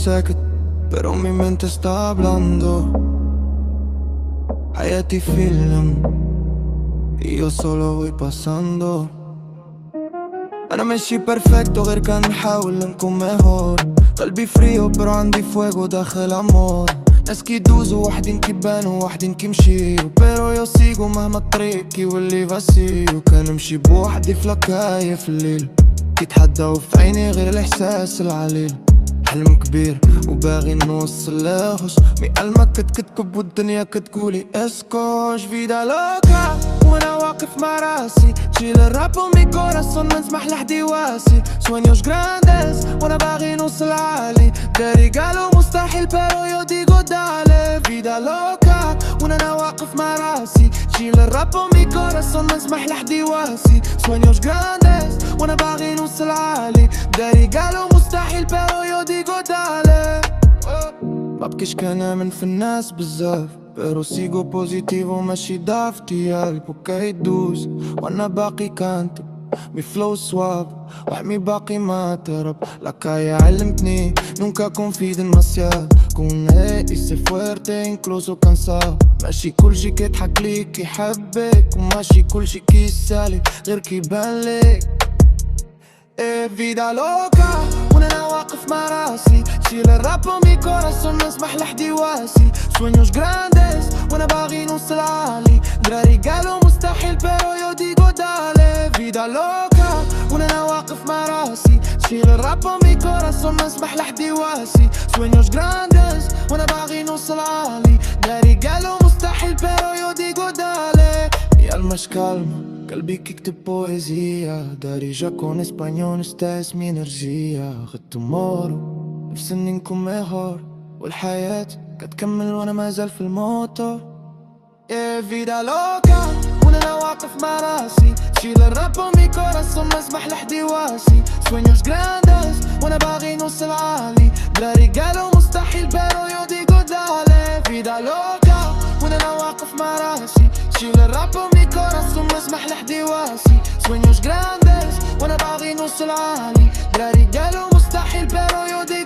ساكت pero mi mente está hablando. حياتي فيلم y yo solo voy pasando. أنا ماشي بيرفكتو غير كان بحاول نكون ميهور. قلبي فريو pero عندي فويغو داخل أمور. ناس كيدوزو وحدين كيبانو وحدين كيمشيو pero yo sigo مهما الطريق كيولي فاسيو. كنمشي بوحدي في لاكاية في الليل كيتحداو في عيني غير الإحساس العليل. حلم كبير وباغي نوصل لاهوش مي قلبك كتكب والدنيا كتقولي اسكوش. فيدا لوكا وانا واقف مع راسي تشيل الراب ومي كوراسون ما نسمح لحدي واسي. سوانيوش جرانديس وانا باغي نوصل عالي. داري قالوا مستحيل بيرو يو ديغو دالي. فيدا لوكا وانا واقف مع راسي تشيل الراب ومي كوراسون ما نسمح لحدي واسي. سوانيوش جرانديس وانا باغي نوصل عالي. داري قالوا مستحيل بيرو يو ديغو دالي. مبكيش كنامن في الناس بزاف pero sigo positivo ماشي ضعفتي قلبو كيدوز. وانا باقي كانتب مي فلو سواب وحمي باقي ما ترب. لاكايا علمتني nunca confíe demasiado. كون هادي سي فويرتي انكلوزو كانساو. ماشي كلشي كيضحك ليك كيحبك وماشي كلشي كيسالي غير كيبان ليك. ايه فيدا لوكا وانا واقف مع راسي شيل الراب ومي كوراسون ما نسمح لحدي واسي. سوينيوش جرانديس وانا باغي نوصل عالي. دراري قالوا مستحيل بيرو يو ديغو دالي. فيدا لوكا وانا واقف مع راسي شيل الراب ومي كوراسون ما نسمح لحدي واسي. سوينيوش جرانديس وانا باغي نوصل عالي. دراري قالوا مستحيل بيرو يو ديغو دالي. Mi alma es calma, قلبي كيكتب بويزيا. داري جاكون اسبانيول نستاس مي انرجيا. غد تومورو نفسي اني نكون ميهور والحياة كتكمل وانا مازال في الموتور. ايه فيدا لوكا وانا واقف مع راسي تشيل الراب ومي كوراسون ما نسمح لحدي واسي. سوينيوش جرانديس وانا باغي نوصل عالي. دراري قالوا مستحيل بيرو يو ديغو دالي. فيدا لوكا وانا واقف مع راسي تشيل الراب ومي كوراسون ما نسمح لحدي واسي. سوينيوش جرانديس وانا باغي نوصل عالي. دراري قالوا مستحيل بيرو يو ديغو